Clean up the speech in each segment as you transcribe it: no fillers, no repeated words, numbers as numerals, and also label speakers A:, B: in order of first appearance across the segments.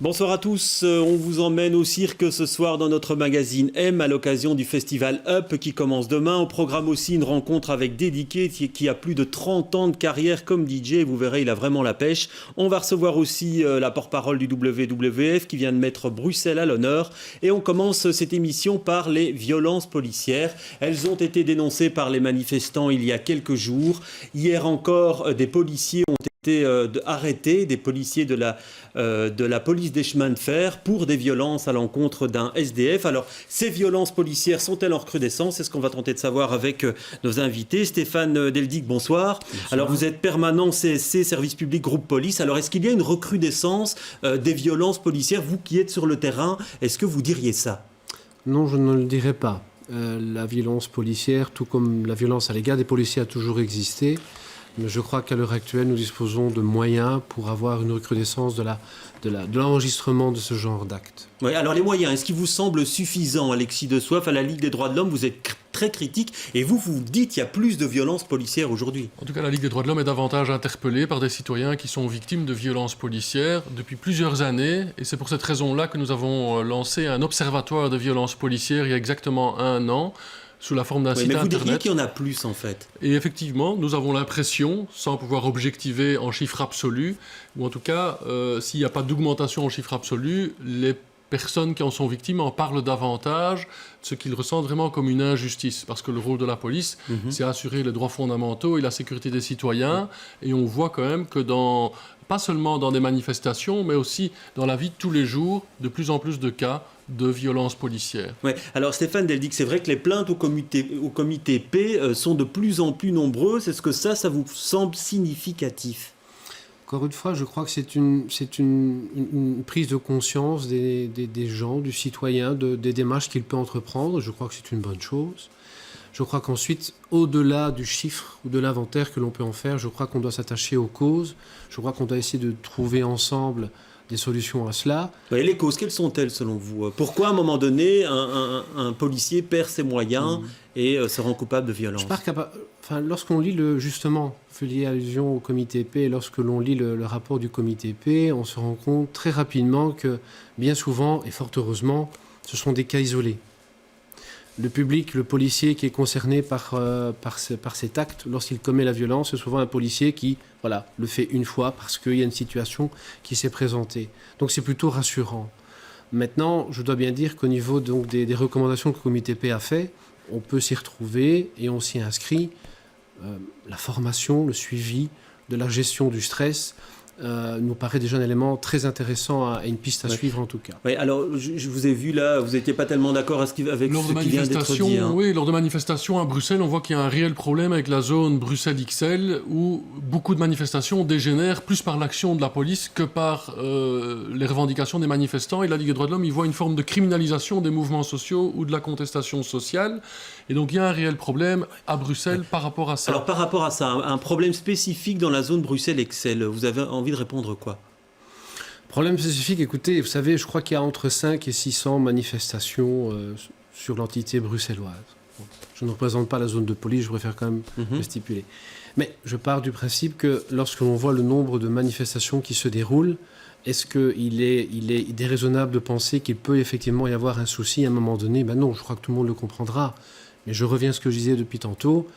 A: Bonsoir à tous, on vous emmène au cirque ce soir dans notre magazine M à l'occasion du festival Up qui commence demain. Au programme aussi une rencontre avec Dédiqué qui a plus de 30 ans de carrière comme DJ, vous verrez il a vraiment la pêche. On va recevoir aussi la porte-parole du WWF qui vient de mettre Bruxelles à l'honneur et on commence cette émission par les violences policières. Elles ont été dénoncées par les manifestants il y a quelques jours. Hier encore, des policiers ont été arrêtés, des policiers de la police des chemins de fer pour des violences à l'encontre d'un SDF. Alors, ces violences policières sont-elles en recrudescence? C'est ce qu'on va tenter de savoir avec nos invités. Stéphane Deldic, bonsoir. Bonsoir. Alors, vous êtes permanent CSC, Service public groupe police. Alors, est-ce qu'il y a une recrudescence des violences policières? Vous qui êtes sur le terrain, est-ce que vous diriez ça?
B: Non, je ne le dirais pas. La violence policière, tout comme la violence à l'égard des policiers, a toujours existé. Mais je crois qu'à l'heure actuelle, nous disposons de moyens pour avoir une recrudescence de l'enregistrement de ce genre d'actes.
A: Oui, alors les moyens, est-ce qu'ils vous semblent suffisants, Alexis de Soif, à la Ligue des droits de l'homme? Vous êtes très critique et vous dites qu'il y a plus de violences policières aujourd'hui.
C: En tout cas, la Ligue des droits de l'homme est davantage interpellée par des citoyens qui sont victimes de violences policières depuis plusieurs années. Et c'est pour cette raison-là que nous avons lancé un observatoire de violences policières il y a exactement 1 an, sous la forme d'un site internet.
A: Mais vous diriez qu'il y en a plus, en fait.
C: Et effectivement, nous avons l'impression, sans pouvoir objectiver en chiffres absolus, ou en tout cas, s'il n'y a pas d'augmentation en chiffres absolus, les personnes qui en sont victimes en parlent davantage, ce qu'ils ressentent vraiment comme une injustice. Parce que le rôle de la police, c'est assurer les droits fondamentaux et la sécurité des citoyens. Et on voit quand même que pas seulement dans des manifestations, mais aussi dans la vie de tous les jours, de plus en plus de cas de violences policières.
A: Ouais. Alors Stéphane Deldic, c'est vrai que les plaintes au comité P sont de plus en plus nombreuses. Est-ce que ça vous semble significatif?
B: Encore une fois, je crois que c'est une prise de conscience des gens, du citoyen, des démarches qu'il peut entreprendre. Je crois que c'est une bonne chose. Je crois qu'ensuite, au-delà du chiffre ou de l'inventaire que l'on peut en faire, je crois qu'on doit s'attacher aux causes. Je crois qu'on doit essayer de trouver ensemble des solutions à cela.
A: Et les causes, quelles sont-elles selon vous? Pourquoi à un moment donné, un policier perd ses moyens et se rend coupable de violence?
B: Lorsqu'on lit justement, fait allusion au comité P, et lorsque l'on lit le rapport du comité P, on se rend compte très rapidement que bien souvent, et fort heureusement, ce sont des cas isolés. Le public, le policier qui est concerné par cet acte, lorsqu'il commet la violence, c'est souvent un policier qui le fait une fois parce qu'il y a une situation qui s'est présentée. Donc c'est plutôt rassurant. Maintenant, je dois bien dire qu'au niveau donc, des recommandations que le comité P a fait, on peut s'y retrouver et on s'y inscrit. La formation, le suivi de la gestion du stress nous paraît déjà un élément très intéressant et une piste à suivre en tout cas.
A: Oui, alors je vous ai vu là, vous n'étiez pas tellement d'accord avec ce qui vient d'être dit.
C: Oui, lors de manifestations à Bruxelles, on voit qu'il y a un réel problème avec la zone Bruxelles XL où beaucoup de manifestations dégénèrent plus par l'action de la police que par les revendications des manifestants. Et la Ligue des droits de l'homme, il voit une forme de criminalisation des mouvements sociaux ou de la contestation sociale. Et donc il y a un réel problème à Bruxelles par rapport à ça.
A: Alors par rapport à ça, un problème spécifique dans la zone Bruxelles XL, vous avez envie de répondre quoi?
B: Problème spécifique, écoutez, vous savez, je crois qu'il y a entre 5 et 600 manifestations sur l'entité bruxelloise. Bon, je ne représente pas la zone de police, je préfère quand même le stipuler. Mais je pars du principe que lorsque l'on voit le nombre de manifestations qui se déroulent, est-ce qu'il est déraisonnable de penser qu'il peut effectivement y avoir un souci à un moment donné? Ben non, je crois que tout le monde le comprendra. Mais je reviens à ce que je disais depuis tantôt.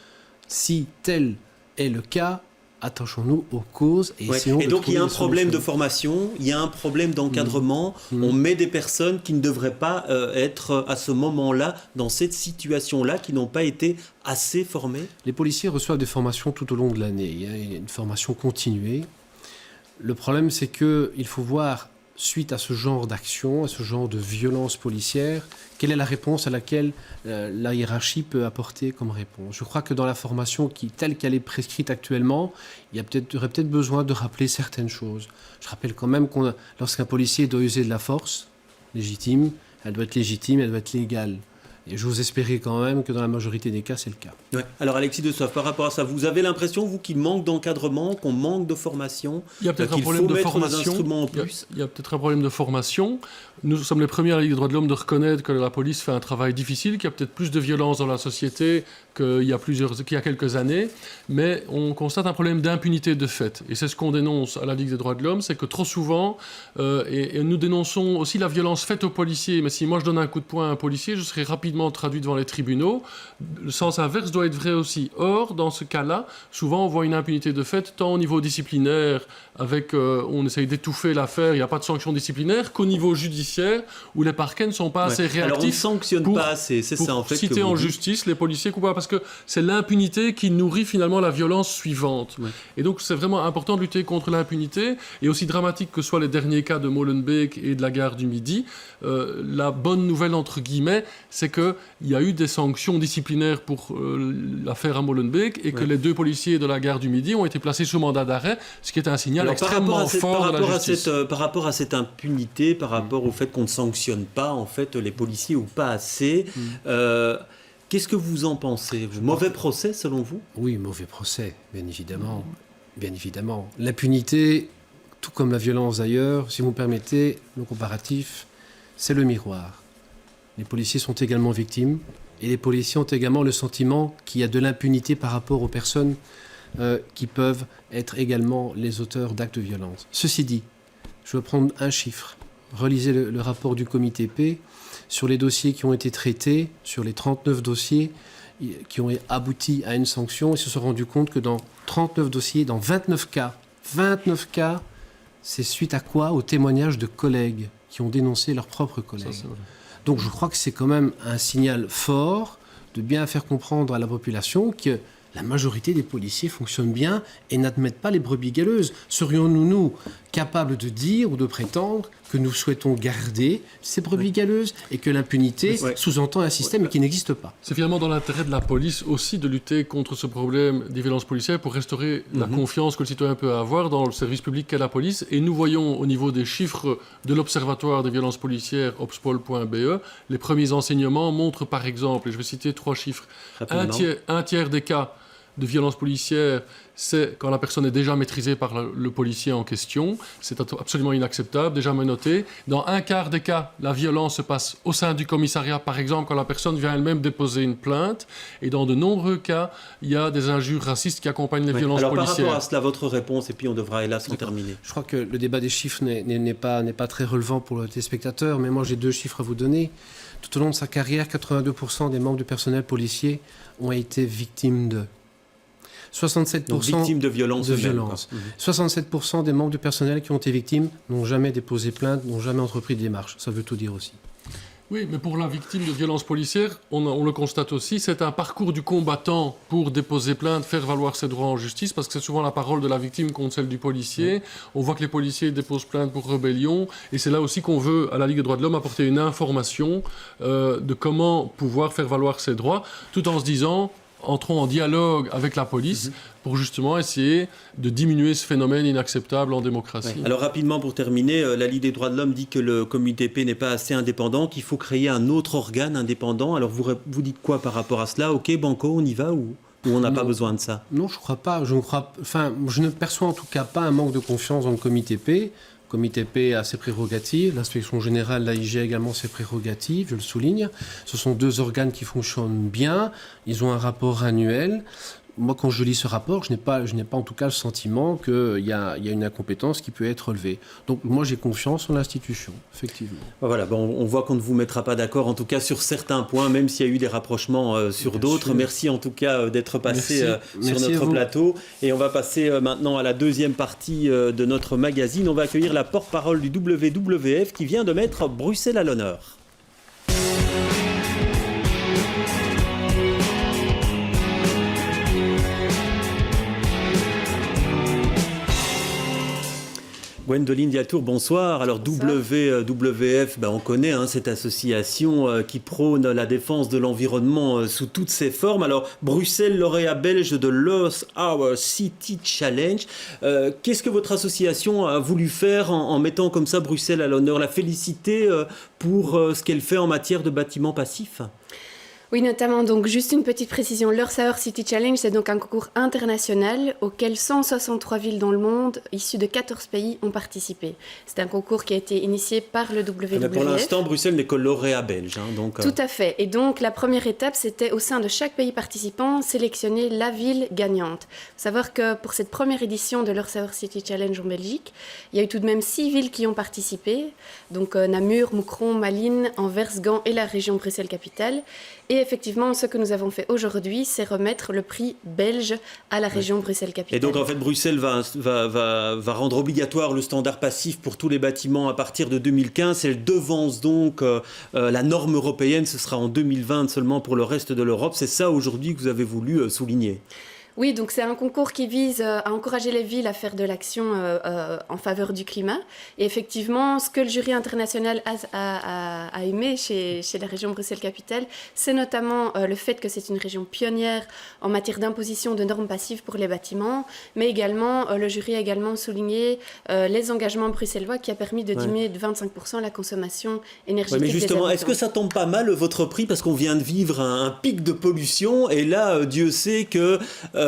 B: Si tel est le cas, attachons-nous aux causes et essayons de trouver des solutions. Et donc il y a un problème de formation, il y a un problème d'encadrement. On met des personnes qui ne devraient pas être à ce moment-là, dans cette situation-là, qui n'ont pas été assez formées. Les policiers reçoivent des formations tout au long de l'année. Il y a une formation continuée. Le problème, c'est qu'il faut voir, suite à ce genre d'action, à ce genre de violence policière, quelle est la réponse à laquelle la hiérarchie peut apporter comme réponse. Je crois que dans la formation telle qu'elle est prescrite actuellement, il y aurait peut-être besoin de rappeler certaines choses. Je rappelle quand même que lorsqu'un policier doit user de la force légitime, elle doit être légitime, elle doit être légale. Et j'ose espérer quand même que dans la majorité des cas, c'est le cas.
A: Ouais. Alors Alexis de Soif, par rapport à ça, vous avez l'impression, vous, qu'il manque d'encadrement, qu'on manque de formation,
C: il y a peut-être
A: qu'il
C: un problème
A: faut
C: de
A: mettre
C: formation.
A: des instruments en plus?
C: Il y a peut-être un problème de formation. Nous sommes les premiers à la Ligue des droits de l'homme de reconnaître que la police fait un travail difficile, qu'il y a peut-être plus de violence dans la société qu'il y a quelques années, mais on constate un problème d'impunité de fait. Et c'est ce qu'on dénonce à la Ligue des droits de l'homme, c'est que trop souvent, et nous dénonçons aussi la violence faite aux policiers, mais si moi je donne un coup de poing à un policier, je serai rapidement traduit devant les tribunaux. Le sens inverse doit être vrai aussi. Or, dans ce cas-là, souvent on voit une impunité de fait, tant au niveau disciplinaire, avec on essaye d'étouffer l'affaire, il n'y a pas de sanction disciplinaire, qu'au niveau judiciaire, où les parquets ne sont pas assez réactifs.
A: Alors on ne sanctionne pas assez, c'est ça en fait.
C: Citer en justice les policiers coupables, parce que c'est l'impunité qui nourrit finalement la violence suivante. Ouais. Et donc c'est vraiment important de lutter contre l'impunité, et aussi dramatique que soient les derniers cas de Molenbeek et de la gare du Midi. La bonne nouvelle, entre guillemets, c'est qu'il y a eu des sanctions disciplinaires pour l'affaire à Molenbeek, et que les 2 policiers de la gare du Midi ont été placés sous mandat d'arrêt, ce qui est un signal extrêmement fort de la justice.
A: Par rapport à cette impunité, par rapport au fait qu'on ne sanctionne pas en fait les policiers ou pas assez, qu'est-ce que vous en pensez? Mauvais procès selon vous?
B: Oui, mauvais procès, bien évidemment. Bien évidemment. L'impunité, tout comme la violence d'ailleurs, si vous me permettez, le comparatif, c'est le miroir. Les policiers sont également victimes, et les policiers ont également le sentiment qu'il y a de l'impunité par rapport aux personnes qui peuvent être également les auteurs d'actes de violence. Ceci dit, je vais prendre un chiffre. Relisez le rapport du comité P sur les dossiers qui ont été traités, sur les 39 dossiers qui ont abouti à une sanction. Ils se sont rendus compte que dans 39 dossiers, dans 29 cas, c'est suite à quoi? Au témoignage de collègues qui ont dénoncé leurs propres collègues. Ça, donc je crois que c'est quand même un signal fort de bien faire comprendre à la population que la majorité des policiers fonctionnent bien et n'admettent pas les brebis galeuses. Serions-nous, nous, capables de dire ou de prétendre que nous souhaitons garder ces brebis galeuses et que l'impunité sous-entend un système qui n'existe pas?
C: C'est finalement dans l'intérêt de la police aussi de lutter contre ce problème des violences policières pour restaurer la confiance que le citoyen peut avoir dans le service public qu'est la police. Et nous voyons au niveau des chiffres de l'Observatoire des violences policières, obspol.be, les premiers enseignements montrent par exemple, et je vais citer 3 chiffres, un tiers des cas de violence policière, c'est quand la personne est déjà maîtrisée par le policier en question. C'est absolument inacceptable, déjà menotté. Dans un quart des cas, la violence se passe au sein du commissariat, par exemple, quand la personne vient elle-même déposer une plainte. Et dans de nombreux cas, il y a des injures racistes qui accompagnent les violences policières.
A: Alors par rapport à cela, votre réponse, et puis on devra hélas en terminer.
B: Je crois que le débat des chiffres n'est pas très relevant pour le téléspectateur, mais moi j'ai 2 chiffres à vous donner. Tout au long de sa carrière, 82% des membres du personnel policier ont été victimes de 67%
A: donc, victimes de violence.
B: 67% des membres du personnel qui ont été victimes n'ont jamais déposé plainte, n'ont jamais entrepris de démarche. Ça veut tout dire aussi.
C: Oui, mais pour la victime de violences policières, on le constate aussi, c'est un parcours du combattant pour déposer plainte, faire valoir ses droits en justice, parce que c'est souvent la parole de la victime contre celle du policier. On voit que les policiers déposent plainte pour rébellion, et c'est là aussi qu'on veut, à la Ligue des droits de l'homme, apporter une information de comment pouvoir faire valoir ses droits, tout en se disant... entrons en dialogue avec la police pour justement essayer de diminuer ce phénomène inacceptable en démocratie.
A: Ouais. Alors rapidement pour terminer, la Ligue des droits de l'homme dit que le comité P n'est pas assez indépendant, qu'il faut créer un autre organe indépendant. Alors vous dites quoi par rapport à cela? Ok, banco, on y va ou on n'a pas besoin de ça?
B: Non, je crois pas. Je ne perçois en tout cas pas un manque de confiance dans le comité P. Le comité P a ses prérogatives, l'inspection générale, l'AIG a également ses prérogatives, je le souligne. Ce sont 2 organes qui fonctionnent bien, ils ont un rapport annuel. Moi, quand je lis ce rapport, je n'ai pas en tout cas le sentiment qu'il y a une incompétence qui peut être relevée. Donc moi, j'ai confiance en l'institution, effectivement.
A: Voilà, on voit qu'on ne vous mettra pas d'accord, en tout cas sur certains points, même s'il y a eu des rapprochements sur d'autres. Sûr. Merci en tout cas d'être passé sur notre plateau. Et on va passer maintenant à la deuxième partie de notre magazine. On va accueillir la porte-parole du WWF qui vient de mettre Bruxelles à l'honneur. Gwendoline Diatour, bonsoir. Alors WWF, on connaît cette association qui prône la défense de l'environnement sous toutes ses formes. Alors Bruxelles, lauréat belge de Lost Our City Challenge. Qu'est-ce que votre association a voulu faire en mettant comme ça Bruxelles à l'honneur? La féliciter pour ce qu'elle fait en matière de bâtiments passifs?
D: Oui, notamment, donc juste une petite précision, l'Earth Hour City Challenge, c'est donc un concours international auquel 163 villes dans le monde, issues de 14 pays, ont participé. C'est un concours qui a été initié par le WWF.
A: Mais pour l'instant, Bruxelles n'est que lauréat belge. Donc,
D: Tout à fait. Et donc, la première étape, c'était au sein de chaque pays participant, sélectionner la ville gagnante. Il faut savoir que pour cette première édition de l'Earth Hour City Challenge en Belgique, il y a eu tout de même 6 villes qui ont participé, donc Namur, Moucron, Malines, Anvers, Gand et la région Bruxelles-Capitale. Et effectivement, ce que nous avons fait aujourd'hui, c'est remettre le prix belge à la région Bruxelles-Capitale.
A: Et donc, en fait, Bruxelles va rendre obligatoire le standard passif pour tous les bâtiments à partir de 2015. Elle devance donc la norme européenne. Ce sera en 2020 seulement pour le reste de l'Europe. C'est ça, aujourd'hui, que vous avez voulu souligner.
D: Oui, donc c'est un concours qui vise à encourager les villes à faire de l'action en faveur du climat. Et effectivement, ce que le jury international a aimé chez la région Bruxelles-Capitale, c'est notamment le fait que c'est une région pionnière en matière d'imposition de normes passives pour les bâtiments, mais également, le jury a également souligné les engagements bruxellois qui a permis de diminuer de 25% la consommation énergétique.
A: Ouais, mais justement,
D: des
A: est-ce que ça tombe pas mal votre prix parce qu'on vient de vivre un pic de pollution et là, Dieu sait que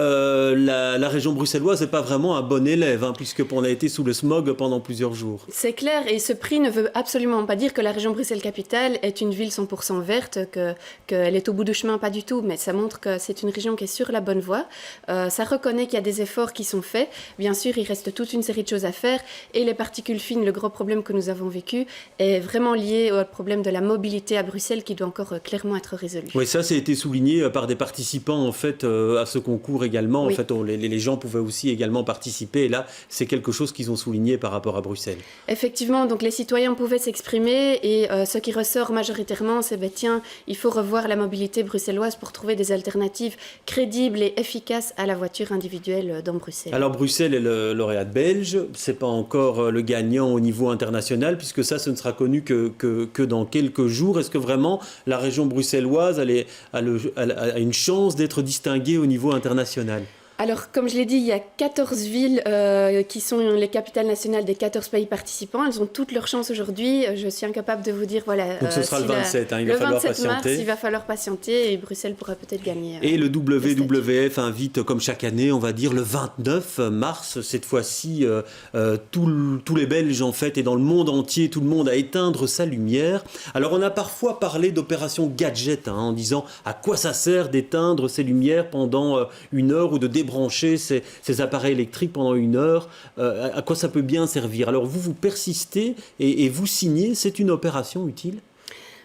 A: la région bruxelloise n'est pas vraiment un bon élève, puisqu'on a été sous le smog pendant plusieurs jours.
D: C'est clair, et ce prix ne veut absolument pas dire que la région Bruxelles-Capitale est une ville 100% verte, qu'elle est au bout du chemin, pas du tout, mais ça montre que c'est une région qui est sur la bonne voie. Ça reconnaît qu'il y a des efforts qui sont faits. Bien sûr, il reste toute une série de choses à faire, et les particules fines, le gros problème que nous avons vécu, est vraiment lié au problème de la mobilité à Bruxelles qui doit encore clairement être résolu.
A: Oui, ça a été souligné par des participants en fait, à ce concours également.
D: Oui.
A: En fait, les gens pouvaient aussi également participer. Et là, c'est quelque chose qu'ils ont souligné par rapport à Bruxelles.
D: Effectivement, donc les citoyens pouvaient s'exprimer et ce qui ressort majoritairement, c'est tiens, il faut revoir la mobilité bruxelloise pour trouver des alternatives crédibles et efficaces à la voiture individuelle dans Bruxelles.
A: Alors Bruxelles est le lauréat belge. C'est pas encore le gagnant au niveau international puisque ça, ce ne sera connu que dans quelques jours. Est-ce que vraiment la région bruxelloise a une chance d'être distinguée au niveau international ?
D: Alors, comme je l'ai dit, il y a 14 villes qui sont les capitales nationales des 14 pays participants. Elles ont toutes leurs chances aujourd'hui. Je suis incapable de vous dire, voilà...
A: Donc ce sera le 27, il va falloir patienter.
D: Le 27 mars, il va falloir patienles et Bruxelles pourra peut-être gagner.
A: Et le WWF invite, comme chaque année, on va dire, le 29 mars, cette fois-ci, tous les Belges, en fait, et dans le monde entier, tout le monde à éteindre sa lumière. Alors, on a parfois parlé d'opération gadget, en disant à quoi ça sert d'éteindre ces lumières pendant une heure ou de débrancher ces appareils électriques pendant une heure, à quoi ça peut bien servir. Alors vous persistez et vous signez, c'est une opération utile ?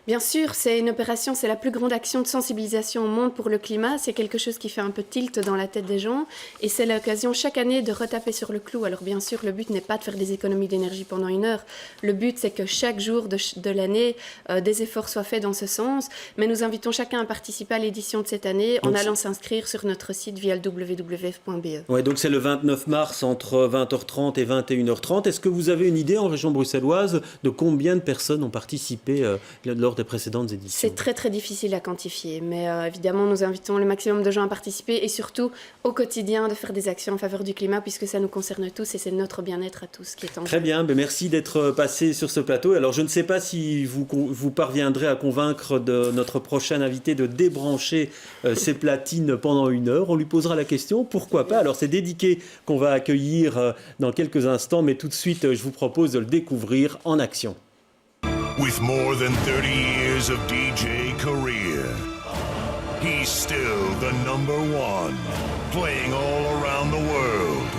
D: Bien sûr, c'est une opération, c'est la plus grande action de sensibilisation au monde pour le climat. C'est quelque chose qui fait un peu tilt dans la tête des gens et c'est l'occasion chaque année de retaper sur le clou. Alors bien sûr, le but n'est pas de faire des économies d'énergie pendant une heure. Le but, c'est que chaque jour de l'année, des efforts soient faits dans ce sens. Mais nous invitons chacun à participer à l'édition de cette année en allant s'inscrire sur notre site via le www.be.
A: Ouais, donc c'est le 29 mars entre 20h30 et 21h30. Est-ce que vous avez une idée en région bruxelloise de combien de personnes ont participé lors des précédentes éditions?
D: C'est très très difficile à quantifier, mais évidemment nous invitons le maximum de gens à participer et surtout au quotidien de faire des actions en faveur du climat puisque ça nous concerne tous et c'est notre bien-être à tous qui est en jeu.
A: Très bien, merci d'être passé sur ce plateau. Alors je ne sais pas si vous parviendrez à convaincre notre prochain invité de débrancher ses platines pendant une heure. On lui posera la question, pourquoi pas. Alors c'est Dédiqué qu'on va accueillir dans quelques instants, mais tout de suite je vous propose de le découvrir en action.
E: With more than 30 years of DJ career, he's still the number one, playing all around the world,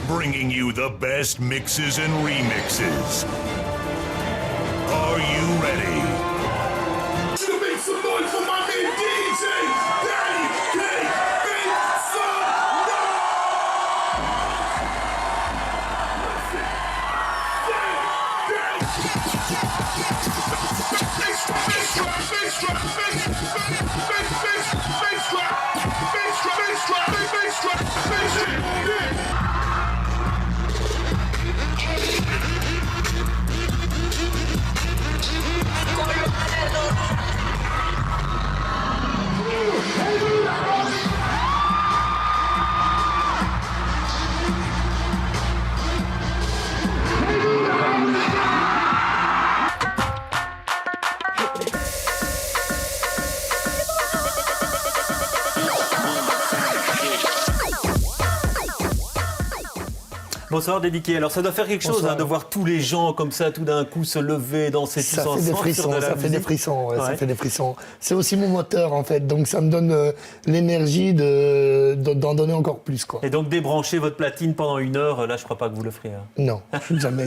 E: bringing you the best mixes and remixes. Are you ready?
F: To make some noise for my man DJ Daddy K. Make some
A: Bonsoir Dédiqué. Alors ça doit faire quelque chose de voir tous les gens comme ça tout d'un coup se lever, danser tous ensemble.
G: Ça fait des frissons, ça fait des frissons. C'est aussi mon moteur en fait, donc ça me donne l'énergie d'en donner encore plus, quoi.
A: Et donc débrancher votre platine pendant 1 heure, là je crois pas que vous le ferez.
G: Non, jamais.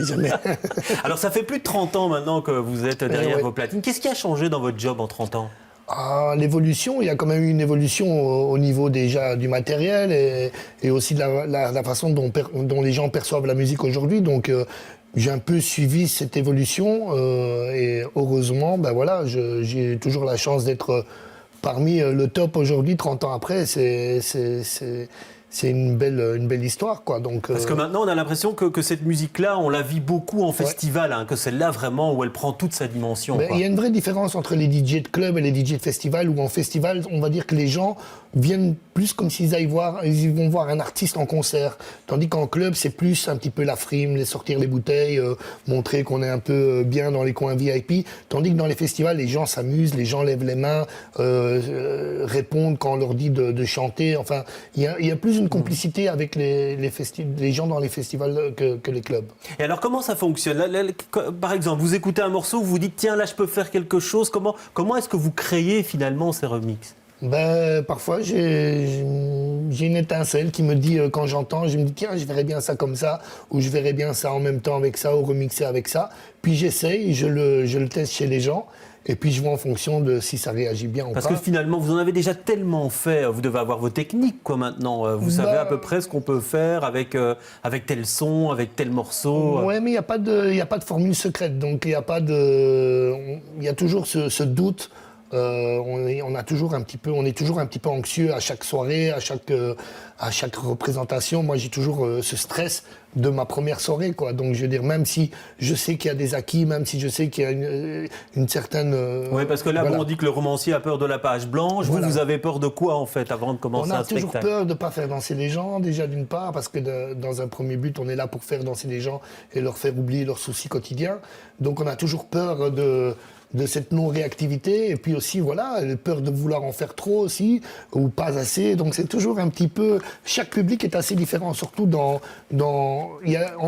A: Alors ça fait plus de 30 ans maintenant que vous êtes derrière vos platines. Qu'est-ce qui a changé dans votre job en 30 ans ?
G: L'évolution, il y a quand même eu une évolution au niveau déjà du matériel et aussi de la façon dont les gens perçoivent la musique aujourd'hui. Donc j'ai un peu suivi cette évolution et heureusement, j'ai toujours la chance d'être parmi le top aujourd'hui, 30 ans après. C'est une belle histoire, quoi. Donc,
A: parce que maintenant, on a l'impression que cette musique-là, on la vit beaucoup en festival, que c'est là vraiment où elle prend toute sa dimension.
G: Il y a une vraie différence entre les DJ de club et les DJ de festival, où en festival, on va dire que les gens viennent plus comme s'ils vont voir un artiste en concert. Tandis qu'en club, c'est plus un petit peu la frime, les sortir les bouteilles, montrer qu'on est un peu bien dans les coins VIP. Tandis que dans les festivals, les gens s'amusent, les gens lèvent les mains, répondent quand on leur dit de chanter. Enfin, il y a plus une complicité avec les gens dans les festivals que les clubs.
A: Et alors, comment ça fonctionne ? Par exemple, vous écoutez un morceau, vous vous dites, tiens, là, je peux faire quelque chose. Comment est-ce que vous créez finalement ces remixes ?
G: Parfois, j'ai une étincelle qui me dit, quand j'entends, je me dis, tiens, je verrais bien ça comme ça, ou je verrais bien ça en même temps avec ça, ou remixer avec ça. Puis j'essaye, je le teste chez les gens, et puis je vois en fonction de si ça réagit bien ou pas.
A: Parce que finalement, vous en avez déjà tellement fait, vous devez avoir vos techniques, quoi, maintenant. Vous savez à peu près ce qu'on peut faire avec tel son, avec tel morceau.
G: Ouais, mais il n'y a pas de formule secrète, donc il y a toujours ce doute. On est toujours un petit peu anxieux à chaque soirée, à chaque représentation. Moi, j'ai toujours ce stress de ma première soirée, quoi. Donc, je veux dire, même si je sais qu'il y a des acquis, même si je sais qu'il y a une certaine...
A: Oui, parce que là, on dit que le romancier a peur de la page blanche. Voilà. Vous avez peur de quoi, en fait, avant de commencer un spectacle ?
G: On a toujours peur de ne pas faire danser les gens, déjà, d'une part, parce que dans un premier but, on est là pour faire danser les gens et leur faire oublier leurs soucis quotidiens. Donc, on a toujours peur de cette non-réactivité, et puis aussi, peur de vouloir en faire trop aussi, ou pas assez. Donc c'est toujours un petit peu... Chaque public est assez différent, surtout en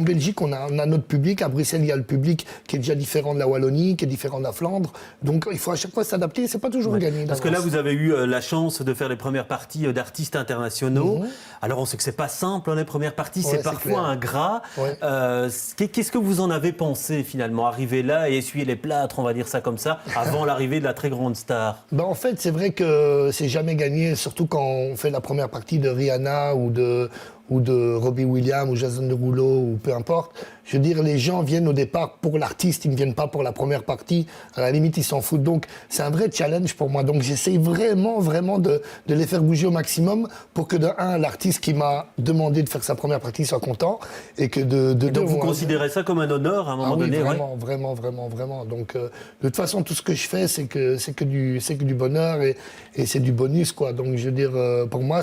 G: Belgique, on a notre public, à Bruxelles, il y a le public qui est déjà différent de la Wallonie, qui est différent de la Flandre. Donc il faut à chaque fois s'adapter, c'est pas toujours gagné.
A: Parce que là, vous avez eu la chance de faire les premières parties d'artistes internationaux. Alors on sait que c'est pas simple, les premières parties, c'est parfois ingrat. Qu'est-ce que vous en avez pensé, finalement, arriver là et essuyer les plâtres, on va dire ça comme ça, avant l'arrivée de la très grande star?
G: En fait, c'est vrai que c'est jamais gagné, surtout quand on fait la première partie de Rihanna ou de Robbie Williams ou Jason Derulo ou peu importe. Je veux dire, les gens viennent au départ pour l'artiste, ils ne viennent pas pour la première partie. À la limite, ils s'en foutent. Donc, c'est un vrai challenge pour moi. Donc, j'essaye vraiment de les faire bouger au maximum pour que, de un, l'artiste qui m'a demandé de faire sa première partie soit content et que de deux...
A: Donc, vous considérez ça comme un honneur à un moment donné?
G: Vraiment. Donc, de toute façon, tout ce que je fais, c'est que du bonheur et c'est du bonus, quoi. Donc, je veux dire, pour moi,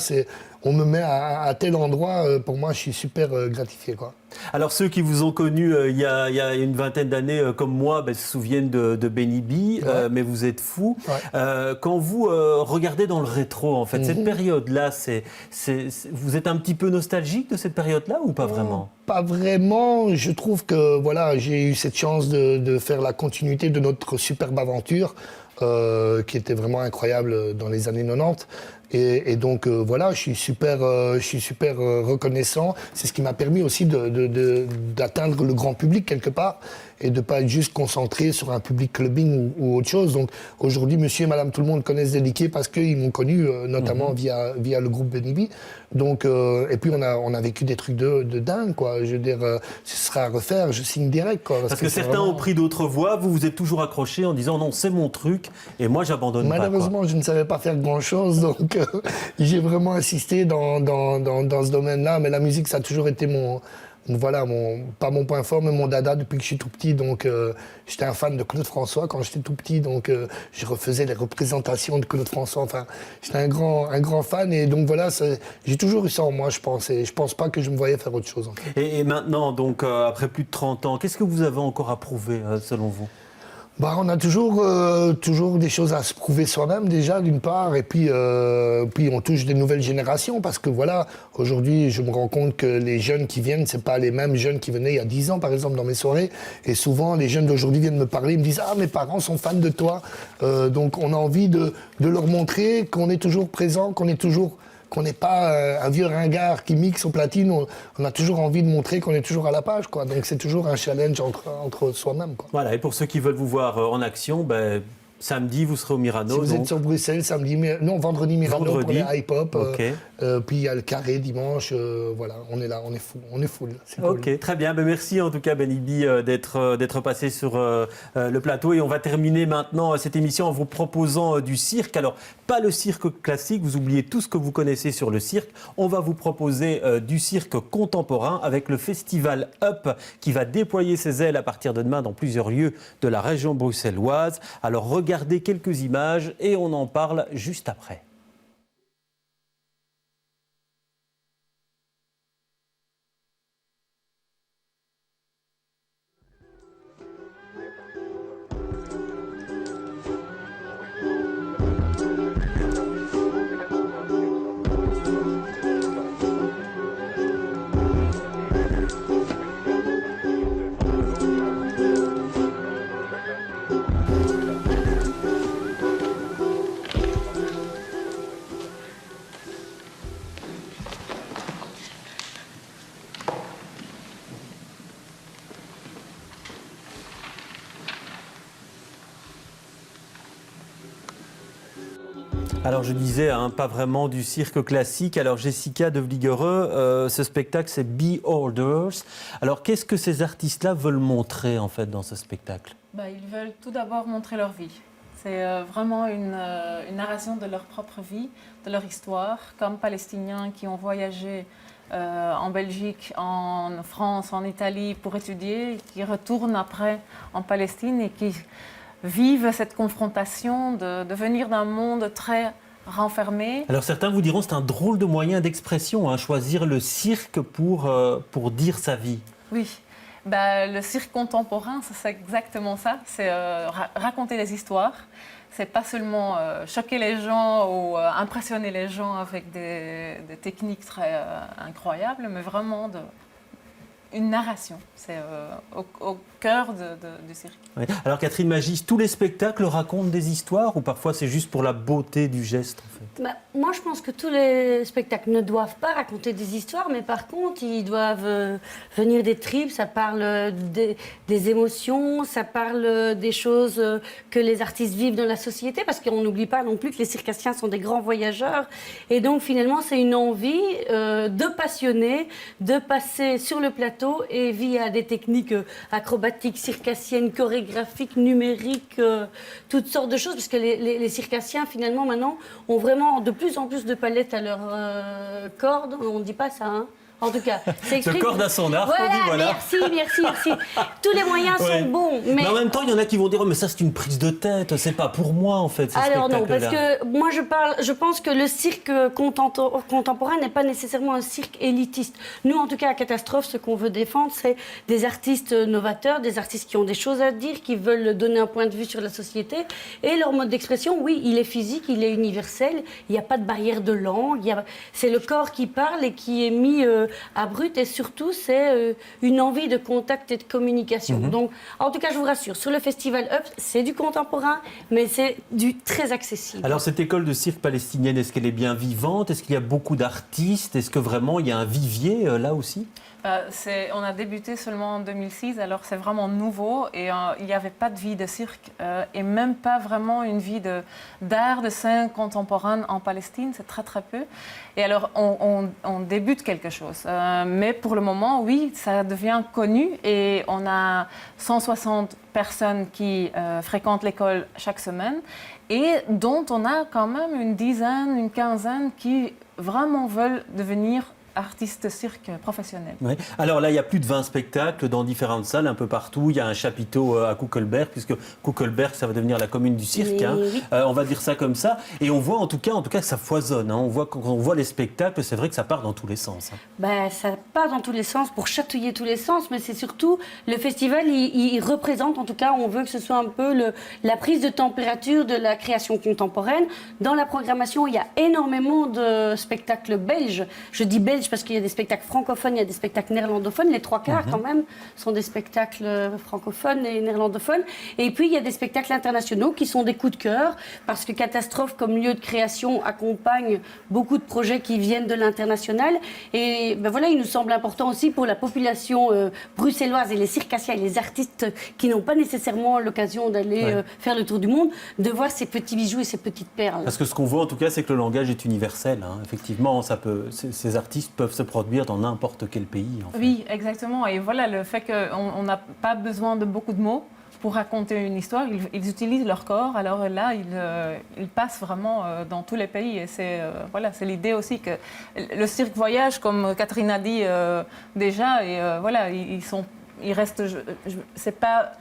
G: on me met à tel endroit, pour moi, je suis super gratifié, quoi.
A: Alors, ceux qui vous ont connu il y a une vingtaine d'années, comme moi, se souviennent de Benny B, mais vous êtes fous. Quand vous regardez dans le rétro, en fait, cette période-là, vous êtes un petit peu nostalgique de cette période-là ou pas vraiment?
G: Pas vraiment. Je trouve que j'ai eu cette chance de faire la continuité de notre superbe aventure, qui était vraiment incroyable dans les années 90. Et donc je suis super reconnaissant. C'est ce qui m'a permis aussi d'atteindre le grand public quelque part et de pas être juste concentré sur un public clubbing ou autre chose. Donc aujourd'hui, monsieur et madame tout le monde connaissent Dédiqué parce qu'ils m'ont connu notamment via le groupe Benny B. Donc et puis on a vécu des trucs de dingue, quoi. Je veux dire, ce sera à refaire, je signe direct, quoi.
A: Parce que certains ont pris d'autres voies, vous êtes toujours accroché en disant non, c'est mon truc et moi j'abandonne pas.
G: Malheureusement, je ne savais pas faire grand chose, donc j'ai vraiment insisté dans ce domaine-là, mais la musique, ça a toujours été pas mon point fort, mais mon dada depuis que je suis tout petit. Donc, j'étais un fan de Claude François quand j'étais tout petit. Donc, je refaisais les représentations de Claude François. Enfin, j'étais un grand fan. Et donc, j'ai toujours eu ça en moi, je pense. Et je pense pas que je me voyais faire autre chose.
A: Et maintenant, donc, après plus de 30 ans, qu'est-ce que vous avez encore à prouver, selon vous?
G: On a toujours des choses à se prouver soi-même déjà, d'une part, et puis on touche des nouvelles générations, parce que voilà, aujourd'hui, je me rends compte que les jeunes qui viennent, c'est pas les mêmes jeunes qui venaient il y a 10 ans, par exemple, dans mes soirées, et souvent, les jeunes d'aujourd'hui viennent me parler, ils me disent « Ah, mes parents sont fans de toi », donc on a envie de leur montrer qu'on est toujours présent, qu'on n'est pas un vieux ringard qui mixe aux platines. On a toujours envie de montrer qu'on est toujours à la page, quoi. Donc c'est toujours un challenge entre soi-même, quoi.
A: Voilà, et pour ceux qui veulent vous voir en action, samedi, vous serez au Murano.
G: Si vous êtes sur Bruxelles, vendredi Murano pour les hip-hop.
A: Okay.
G: Puis il y a le Carré dimanche. Voilà, on est là, on est full. C'est cool.
A: Ok, très bien. Merci en tout cas, Ben Igby, d'être passé sur le plateau. Et on va terminer maintenant cette émission en vous proposant du cirque. Alors, pas le cirque classique, vous oubliez tout ce que vous connaissez sur le cirque. On va vous proposer du cirque contemporain avec le festival Up qui va déployer ses ailes à partir de demain dans plusieurs lieux de la région bruxelloise. Alors, regardez quelques images et on en parle juste après. Alors je disais, pas vraiment du cirque classique. Alors Jessica de Vliegereux, ce spectacle c'est Beholders. Alors qu'est-ce que ces artistes-là veulent montrer en fait dans ce spectacle ?
H: Ils veulent tout d'abord montrer leur vie. C'est vraiment une narration de leur propre vie, de leur histoire, comme Palestiniens qui ont voyagé en Belgique, en France, en Italie pour étudier, qui retournent après en Palestine et qui vivent cette confrontation de venir d'un monde très renfermé. Alors
A: certains vous diront que c'est un drôle de moyen d'expression, choisir le cirque pour dire sa vie.
H: Oui, le cirque contemporain, c'est exactement ça, c'est raconter des histoires. C'est pas seulement choquer les gens ou impressionner les gens avec des techniques très incroyables, mais vraiment une narration. C'est au cœur du cirque.
A: Ouais. Alors Catherine Magis, tous les spectacles racontent des histoires ou parfois c'est juste pour la beauté du geste en fait ?
I: Moi je pense que tous les spectacles ne doivent pas raconter des histoires, mais par contre ils doivent venir des tripes, ça parle des émotions, ça parle des choses que les artistes vivent dans la société, parce qu'on n'oublie pas non plus que les circassiens sont des grands voyageurs, et donc finalement c'est une envie de passionner, de passer sur le plateau et via des techniques acrobatiques, circassiennes, chorégraphiques, numériques, toutes sortes de choses, parce que les circassiens finalement maintenant ont vraiment de plus en plus de palettes à leur corde. On ne dit pas ça, En tout cas, c'est
A: de corde à son arc,
I: voilà,
A: on dit voilà.
I: Merci. Tous les moyens sont bons. Mais
A: en même temps, il y en a qui vont dire mais ça c'est une prise de tête, c'est pas pour moi en fait.
I: Alors non, parce que moi je pense que le cirque contemporain n'est pas nécessairement un cirque élitiste. Nous, en tout cas à Catastrophe, ce qu'on veut défendre, c'est des artistes novateurs, des artistes qui ont des choses à dire, qui veulent donner un point de vue sur la société. Et leur mode d'expression, oui, il est physique, il est universel. Il n'y a pas de barrière de langue. C'est le corps qui parle et qui est mis à brut, et surtout c'est une envie de contact et de communication. Donc en tout cas je vous rassure, sur le festival Up c'est du contemporain mais c'est du très accessible.
A: Alors cette école de cirque palestinienne, est-ce qu'elle est bien vivante? Est-ce qu'il y a beaucoup d'artistes? Est-ce que vraiment il y a un vivier là aussi?
H: On a débuté seulement en 2006, alors c'est vraiment nouveau et il n'y avait pas de vie de cirque et même pas vraiment une vie d'art, de scène contemporaine en Palestine, c'est très très peu. Et alors on débute quelque chose, mais pour le moment, oui, ça devient connu et on a 160 personnes qui fréquentent l'école chaque semaine et dont on a quand même une dizaine, une quinzaine qui vraiment veulent devenir artistes cirque professionnels.
A: Oui. Alors là, il y a plus de 20 spectacles dans différentes salles, un peu partout. Il y a un chapiteau à Kuckelberg, puisque Kuckelberg, ça va devenir la commune du cirque.
I: Oui.
A: On va dire ça comme ça. Et on voit en tout cas que ça foisonne. On voit, quand on voit les spectacles, c'est vrai que ça part dans tous les sens.
I: Ça part dans tous les sens pour chatouiller tous les sens, mais c'est surtout le festival, il représente, en tout cas, on veut que ce soit un peu la prise de température de la création contemporaine. Dans la programmation, il y a énormément de spectacles belges. Je dis belges parce qu'il y a des spectacles francophones, il y a des spectacles néerlandophones. Les 3/4 quand même sont des spectacles francophones et néerlandophones. Et puis il y a des spectacles internationaux qui sont des coups de cœur parce que Catastrophe comme lieu de création accompagne beaucoup de projets qui viennent de l'international. Et voilà, il nous semble important aussi pour la population bruxelloise et les circassiens et les artistes qui n'ont pas nécessairement l'occasion d'aller faire le tour du monde, de voir ces petits bijoux et ces petites perles.
A: Parce que ce qu'on voit en tout cas, c'est que le langage est universel. Effectivement, ces artistes peuvent se produire dans n'importe quel pays. En fait.
H: Oui, exactement. Et voilà, le fait qu'on n'a pas besoin de beaucoup de mots pour raconter une histoire, ils utilisent leur corps. Alors là, ils passent vraiment dans tous les pays. Et c'est l'idée aussi que le cirque voyage, comme Catherine a dit déjà. Et ils restent. C'est pas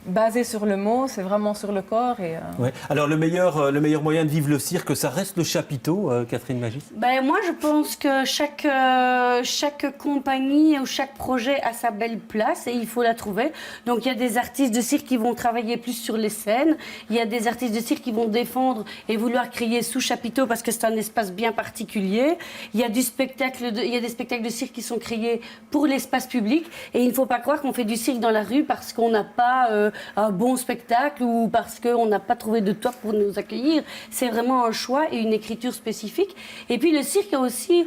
H: basé sur le mot, c'est vraiment sur le corps.
A: Ouais. Alors le meilleur moyen de vivre le cirque, ça reste le chapiteau, Catherine Magis?
I: Moi, je pense que chaque compagnie ou chaque projet a sa belle place et il faut la trouver. Donc il y a des artistes de cirque qui vont travailler plus sur les scènes, il y a des artistes de cirque qui vont défendre et vouloir créer sous chapiteau parce que c'est un espace bien particulier. Il y a des spectacles de cirque qui sont créés pour l'espace public et il ne faut pas croire qu'on fait du cirque dans la rue parce qu'on n'a pas un bon spectacle ou parce qu'on n'a pas trouvé de toit pour nous accueillir. C'est vraiment un choix et une écriture spécifique. Et puis le cirque a aussi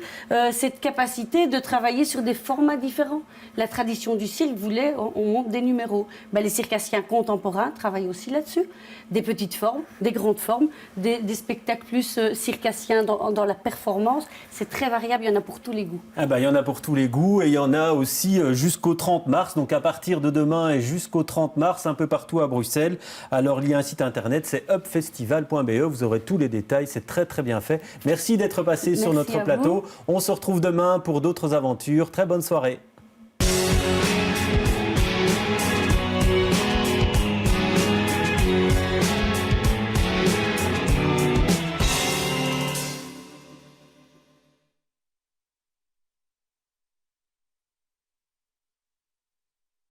I: cette capacité de travailler sur des formats différents. La tradition du cirque voulait, on monte des numéros. Les circassiens contemporains travaillent aussi là-dessus. Des petites formes, des grandes formes, des spectacles plus circassiens dans la performance. C'est très variable, il y en a pour tous les goûts.
A: Il y en a pour tous les goûts et il y en a aussi jusqu'au 30 mars. Donc à partir de demain et jusqu'au 30 mars, un peu partout à Bruxelles. Alors il y a un site internet, c'est upfestival.be. Vous aurez tous les détails, c'est très très bien fait. Merci d'être passé sur notre plateau. On se retrouve demain pour d'autres aventures. Très bonne soirée.